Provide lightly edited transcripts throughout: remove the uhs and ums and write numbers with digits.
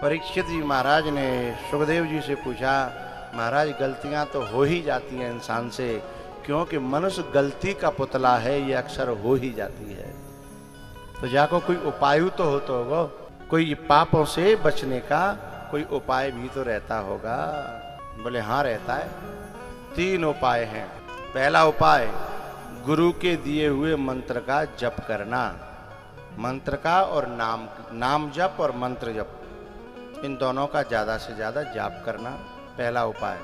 परीक्षित जी महाराज ने सुखदेव जी से पूछा, महाराज गलतियां तो हो ही जाती हैं इंसान से, क्योंकि मनुष्य गलती का पुतला है, ये अक्सर हो ही जाती है। तो जाको कोई उपाय तो होगा, कोई पापों से बचने का कोई उपाय भी तो रहता होगा। बोले हाँ रहता है। 3 उपाय हैं। पहला उपाय, गुरु के दिए हुए मंत्र का जप करना। मंत्र का और नाम जप और मंत्र जप, इन दोनों का ज्यादा से ज्यादा जाप करना पहला उपाय।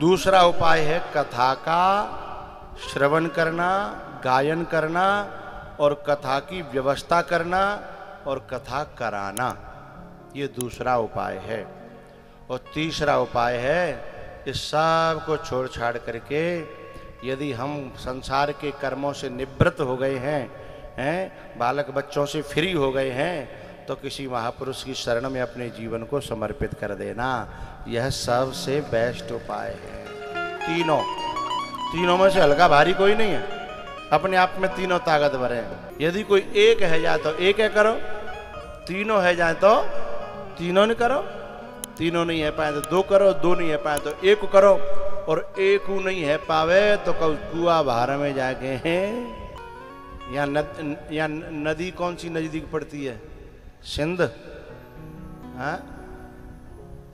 दूसरा उपाय है कथा का श्रवण करना, गायन करना और कथा की व्यवस्था करना और कथा कराना, ये दूसरा उपाय है। और तीसरा उपाय है इस सब को छोड़ छाड़ करके यदि हम संसार के कर्मों से निवृत्त हो गए हैं, बालक बच्चों से फ्री हो गए हैं, तो किसी महापुरुष की शरण में अपने जीवन को समर्पित कर देना, यह सबसे बेस्ट उपाय है। तीनों में से हल्का भारी कोई नहीं है, अपने आप में तीनों ताकतवर हैं। यदि कोई एक है जाए तो एक है करो, तीनों है जाए तो तीनों ने करो, तीनों नहीं है पाए तो 2 करो, 2 नहीं है पाए तो 1 करो, और 1 नहीं है पावे तो कुआ बाहर में जाके हैं। यहाँ नदी कौन सी नजदीक पड़ती है? सिंध, हाँ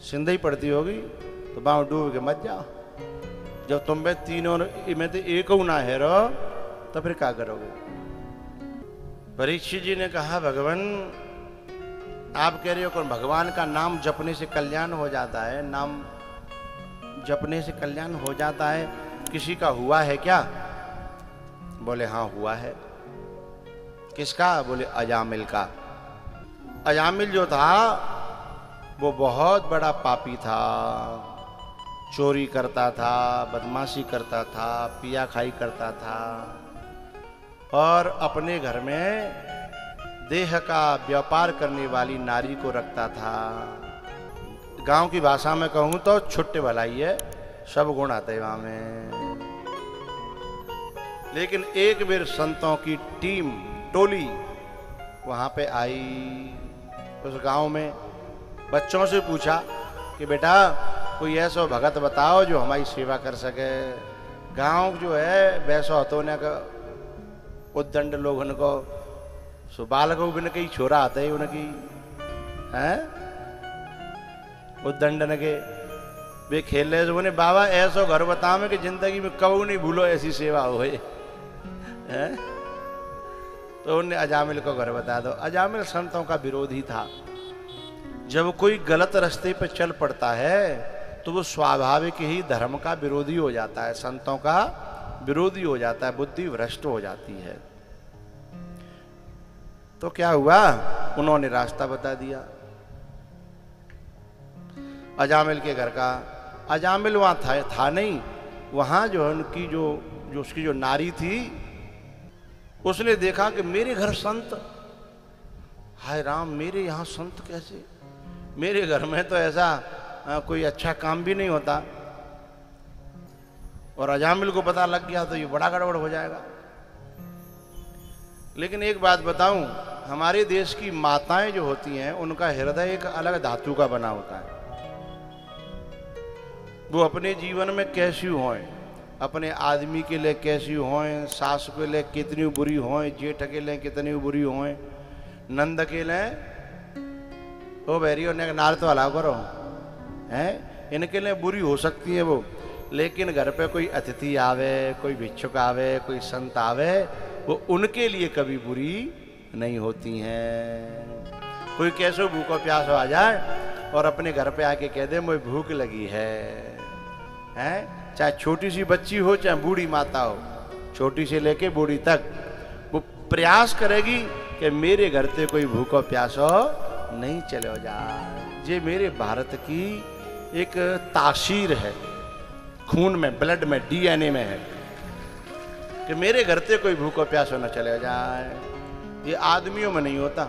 सिंध ही पड़ती होगी, तो बाँव डूब के मत जाओ। जब तुम में तीनों में तो 1 ना है रो, तो फिर क्या करोगे? परीक्षित जी ने कहा, भगवान आप कह रहे हो कौन भगवान का नाम जपने से कल्याण हो जाता है, नाम जपने से कल्याण हो जाता है, किसी का हुआ है क्या? बोले हाँ हुआ है। किसका? बोले अजामिल का। अजामिल जो था वो बहुत बड़ा पापी था, चोरी करता था, बदमाशी करता था, पिया खाई करता था, और अपने घर में देह का व्यापार करने वाली नारी को रखता था। गांव की भाषा में कहूं तो छुट्टे भलाई है, सब गुण आते हैं वहां में। लेकिन एक बार संतों की टीम टोली वहां पे आई उस गांव में, बच्चों से पूछा कि बेटा कोई ऐसा भगत बताओ जो हमारी सेवा कर सके। गांव जो है वैसा होते का उद्दंड लोग उनको सो बालकों बिन कई छोरा आते ही उनकी हैं उद्दंड न के वे खेल रहे जो उन्हें बाबा ऐसा घर बता में कि जिंदगी में कबू नहीं भूलो ऐसी सेवा हो है। तो उन्हें अजामिल को घर बता दो। अजामिल संतों का विरोधी था। जब कोई गलत रास्ते पर चल पड़ता है तो वो स्वाभाविक ही धर्म का विरोधी हो जाता है, संतों का विरोधी हो जाता है, बुद्धि भ्रष्ट हो जाती है। तो क्या हुआ, उन्होंने रास्ता बता दिया अजामिल के घर का। अजामिल वहां था नहीं, वहां जो उनकी जो उसकी जो नारी थी, उसने देखा कि मेरे घर संत, हाय राम मेरे यहाँ संत कैसे, मेरे घर में तो ऐसा कोई अच्छा काम भी नहीं होता। और अजामिल को पता लग गया तो ये बड़ा गड़बड़ हो जाएगा। लेकिन एक बात बताऊं, हमारे देश की माताएं जो होती हैं उनका हृदय एक अलग धातु का बना होता है। वो अपने जीवन में कैसी हों, अपने आदमी के लिए कैसी हों, सास के लिए कितनी बुरी हों, जेठ के लिए कितनी बुरी हों, नंद के लिए ओ बैरियो ने नार तो हला करो हैं, इनके लिए बुरी हो सकती है वो। लेकिन घर पे कोई अतिथि आवे, कोई भिक्षुक आवे, कोई संत आवे, वो उनके लिए कभी बुरी नहीं होती हैं। कोई कैसे भूखो प्यासो आ जाए और अपने घर पे आके कह दे मुझे भूख लगी है, हैं, चाहे छोटी सी बच्ची हो चाहे बूढ़ी माता हो, छोटी से लेके बूढ़ी तक, वो प्रयास करेगी कि मेरे घर से कोई भूखो प्यासो नहीं चले जाए। ये मेरे भारत की एक तासीर है, खून में, ब्लड में, डीएनए में है कि मेरे घर से कोई भूखो प्यासो न चले जाए। ये आदमियों में नहीं होता।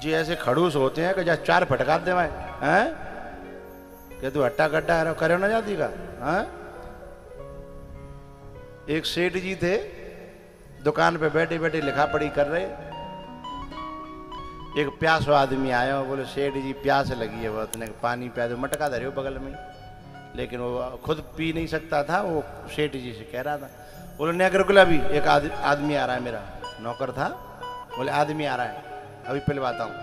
जी ऐसे खड़ूस होते हैं कि जा 4 फटकार दे मैं, हैं कि तू हट्टा कट्टा करे ना जाती का। हैं एक सेठ जी थे, दुकान पे बैठे बैठे लिखा पढ़ी कर रहे, एक प्यासा आदमी आया, बोले सेठ जी प्यास लगी है बहुत, ने पानी पिया दो, मटका धरे हो बगल में, लेकिन वो खुद पी नहीं सकता था, वो सेठ जी से कह रहा था। बोले नेगर गुलाबी, एक आदमी आ रहा है, मेरा नौकर था, बोले आदमी आ रहा है, अभी पिलवाता हूँ।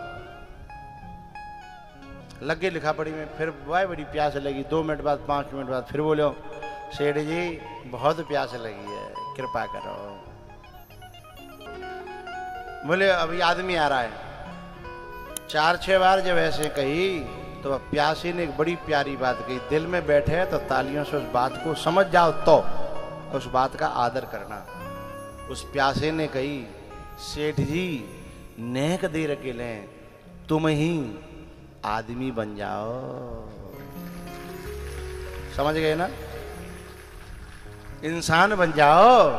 लगे लिखा पड़ी में, फिर वाह बड़ी प्यास लगी, 2 मिनट बाद 5 मिनट बाद फिर बोले सेठ जी बहुत प्यास लगी है, कृपा करो। बोले अभी आदमी आ रहा है। 4-6 बार जब ऐसे कही तो प्यासी ने एक बड़ी प्यारी बात कही, दिल में बैठे तो तालियों से उस बात को समझ जाओ, तो उस बात का आदर करना। उस प्यासे ने कही, सेठ जी नेक दे रखेले, तुम ही आदमी बन जाओ। समझ गए ना? इंसान बन जाओ,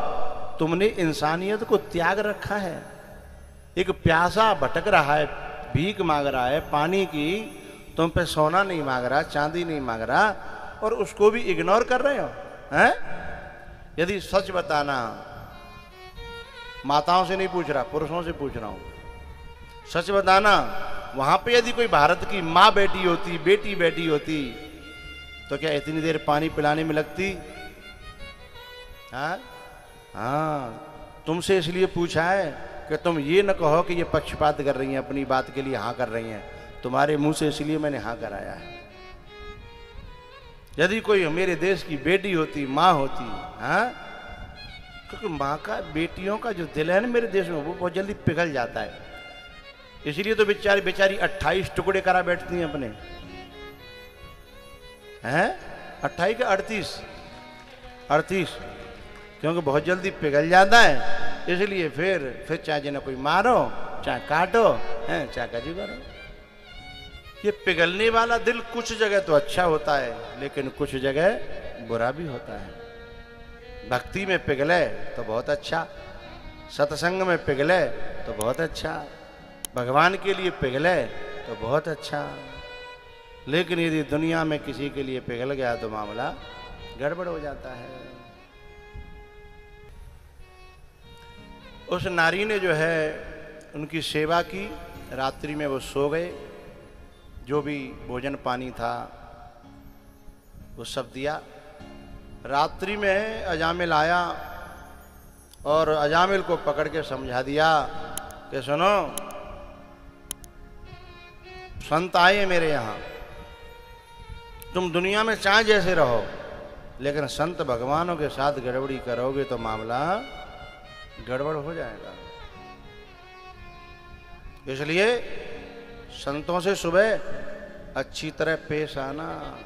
तुमने इंसानियत को त्याग रखा है। एक प्यासा भटक रहा है, भीख मांग रहा है पानी की, तुम पे सोना नहीं मांग रहा, चांदी नहीं मांग रहा, और उसको भी इग्नोर कर रहे हो, हैं? यदि सच बताना, माताओं से नहीं पूछ रहा, पुरुषों से पूछ रहा हूं, सच बताना, वहां पे यदि कोई भारत की माँ बेटी होती, बेटी बेटी होती, तो क्या इतनी देर पानी पिलाने में लगती? हाँ, तुमसे इसलिए पूछा है कि तुम ये न कहो कि ये पक्षपात कर रही हैं, अपनी बात के लिए हाँ कर रही हैं, तुम्हारे मुंह से इसलिए मैंने हाँ कराया है। यदि कोई मेरे देश की बेटी होती, माँ होती, हाँ, क्योंकि माँ का, बेटियों का जो दिल है ना मेरे देश में, वो बहुत जल्दी पिघल जाता है, इसलिए तो बेचारी 28 टुकड़े करा बैठती हैं अपने, हैं? 28 का 38, क्योंकि बहुत जल्दी पिघल जाता है, इसलिए फिर चाहे जिन्हें कोई मारो, चाहे काटो, हैं, चाहे कजी करो। ये पिघलने वाला दिल कुछ जगह तो अच्छा होता है, लेकिन कुछ जगह बुरा भी होता है। भक्ति में पिघले तो बहुत अच्छा, सत्संग में पिघले तो बहुत अच्छा, भगवान के लिए पिघले तो बहुत अच्छा, लेकिन यदि दुनिया में किसी के लिए पिघल गया तो मामला गड़बड़ हो जाता है। उस नारी ने जो है उनकी सेवा की, रात्रि में वो सो गए, जो भी भोजन पानी था वो सब दिया। रात्रि में अजामिल आया और अजामिल को पकड़ के समझा दिया कि सुनो, संत आए मेरे यहाँ, तुम दुनिया में चाहे जैसे रहो, लेकिन संत भगवानों के साथ गड़बड़ी करोगे तो मामला गड़बड़ हो जाएगा। इसलिए संतों से सुबह अच्छी तरह पेश आना,